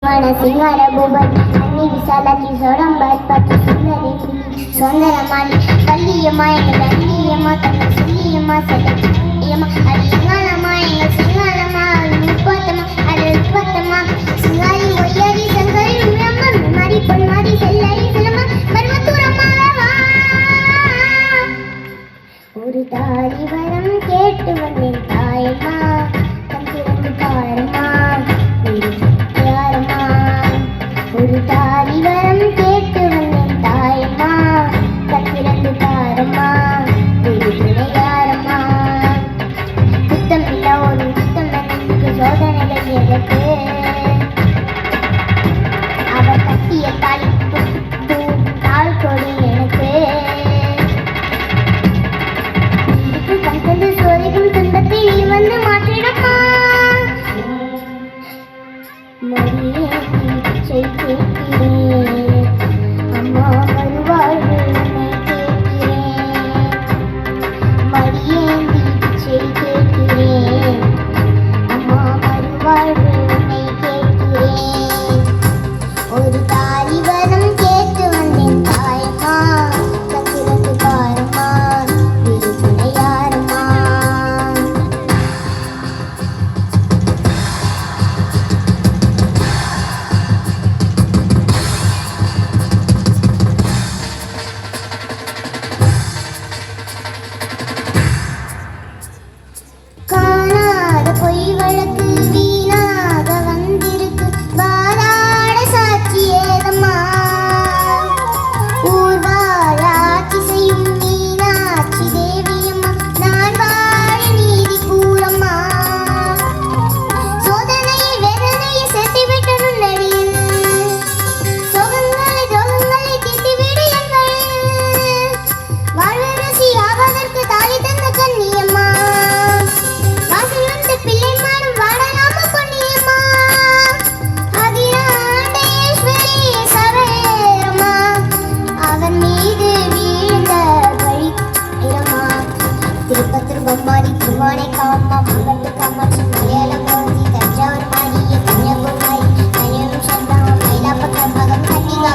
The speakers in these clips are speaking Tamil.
सिंगार बोबत अन्नी विशालाची सोडंबत पती सुंदरी सौंदरमाली कल्लियम्मा एंगल अन्नियम्मा तन्न सुल्लियम्मा सल्लियम्मा अरियंगालम्मा एंगल सिंगालम्मा मुपत्तम्मा अरुपत्तम्मा सिंगारी मोयरी संगरी उम्रम्मा मारी பொன்மாரி செல்லரி செல்லம்மா மர்மத்துரம்மாவா ஒரு தாரி வரம் கேட்டு வந்தேன் தாயம்மா கண் திறந்து பாரம்மா ஒரு தாரி வரம் கேட்டு வந்தேன் தாயம்மா கண் திறந்து பாரம்மா யாரம்மா குத்தம் இல்ல ஒரு குத்தம் எனக்கு சோதனைகள் எதற்கு அவர் கட்டிய தாலி தாள் கொடி எனக்கு கண் தந்து சோதிக்கும் துன்பத்தை நீ வந்து மாற்றிடமா மரியே கேட்கிறேன் அம்மா வருவாழ்வு உன்னை கேட்கிறேன் மடியேந்தி பிச்சை கேட்கிறேன் அம்மா வருவாழ்வு உன்னை கேட்கிறேன் ஒரு தாரி வரம் கேட்டு வந்தேன் தாயம்மா கண் திறந்து பாரம்மா வேறு துணை யாரம்மா காணாத பொய் வழக்கு வீணாக வந்திருக்கு வாதாட சாட்சி ஏதம்மா ஊர்வாழ ஆட்சி செய்யும் மீனாட்சி தேவியம்மா நான் வாழ நீதி கூறம்மா சோதனையை வேதனையை சேர்த்துவிட்ட நுண்ணடியில் சோகங்களை துரோகங்களை தீர்த்துவிடு என் வழியில் வாழ்வு ருசி ஆவதற்கு தாலி தந்த கண்ணியம்மா திருப்பத்திருப்பம்மாரி திருவானை காமா மங்கட்டு காமாட்சி மலையாளம் மோதி தஞ்சாவூர் மாரிய கன்னியாகுமரி கன்னியூர் சந்தாமம் மயிலாப்ப கற்பகம் கன்னிகா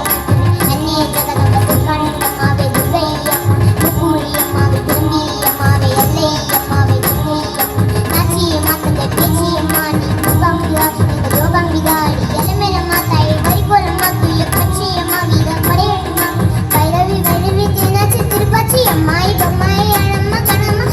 அந்நிய ஜகதம்ப துர்காணியம்மாவே துர்கையம்மா முக்கூழியம்மாவே திரும்பியம்மாவே எல்லையம்மாவே துர்கையம் நாச்சியம்மா தந்தை பேச்சியம்மா நீ குபாம்பிகா இந்த யோகாம்பிகாரி எலமேலம்மா தாயை வரிபோலம்மா துய்ய பச்சையம்மா வீர படையம்மா பைரவி வைரவி தேனாச்சி திருப்பாச்சி அம்மாய் பொம்மாய் அழம்மா கணம்மா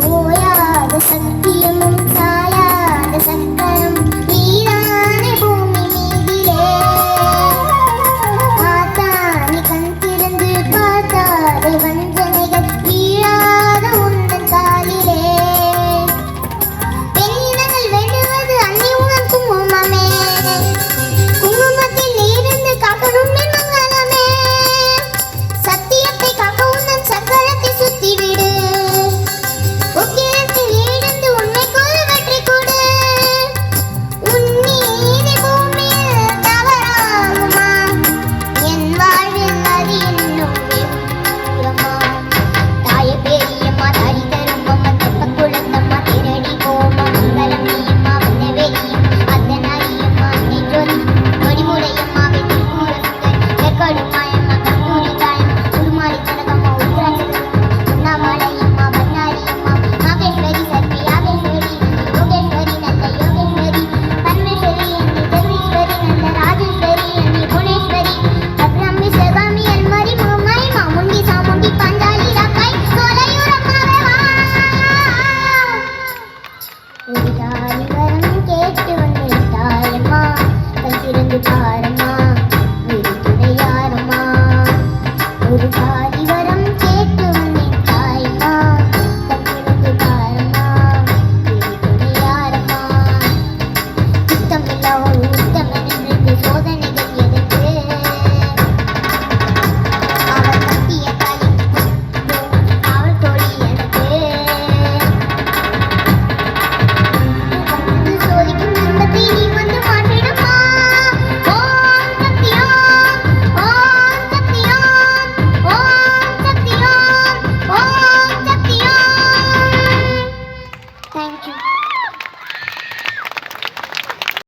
ஓயாத சத்தியமும் சாயாத சக்கரம் நீதானே பூமி மீதிலே ஆத்தானி கண் திறந்து பார்த்தாத வஞ்சனைகள் வீழாத உந்தன் காலிலே பெண்ணினங்கள் வேண்டுவது அன்னி உனக்கு குங்குமமே குங்குமத்தில் இருந்து காக்கணும் மங்களமே சத்தியத்தை காக்க உந்தன் சக்கரத்தை சுத்திவிடு உக்கிரத்தில் இருந்து உண்மைக்குள் வெற்றி கொடு உன்னீதி பூமியில் தவறாகுமா என் வாழ்வில் அது இன்னும் வெகுரமா தாய பேரியம்மா தாரி தரும்பம்மா தெப்ப குளத்தம்மா திரடி போமா மங்களம் நீயம்மா வந்த வெளியும் அந்த நாரியம்மா அன்னை ஜோதி கொடிமுடையம்மா வெற்றி கூறங்கள் எற்கடுமாயம்மா கந்தூரி தாயம் உருமாறி கனகம்மா உத்ராட்சி உண்ணாமலையம்மா பன்னாரியம்மா நாகேஸ்வரி சர்வி யாகேஸ்வரி யோகேஸ்வரி நல்ல யோகேஸ்வரி பரமேஸ்வரி அன்னி ஜெகதீஸ்வரி நல்ல ராஜேஸ்வரி அன்னி புவனேஸ்வரி அப்ரம்மி சிவகாமி அல்மரி முகமாய் மாமுண்டி சாமுண்டி பாஞ்சாலி ராக்காய் சோலையூரம்மாவே வா ஒரு தாரி வரம் கேட்டு வந்தேன் தாயம்மா கண் திறந்து பாரம்மா வேறு துணை யாரம்மா ஒரு தாரி வரம் கேட்டு வந்தேன் தாயம்மா கண் திறந்து பாரம்மா வேறு துணை யாரம்மா குத்தம் இல்ல ஒரு உத்தம் என்று சோதனைகள் எதற்கு அவர் கட்டிய தாலி அவள் தோழி எனக்கு சோதிக்கும் நண்பத்தை நீ வந்து தேங்க்யூ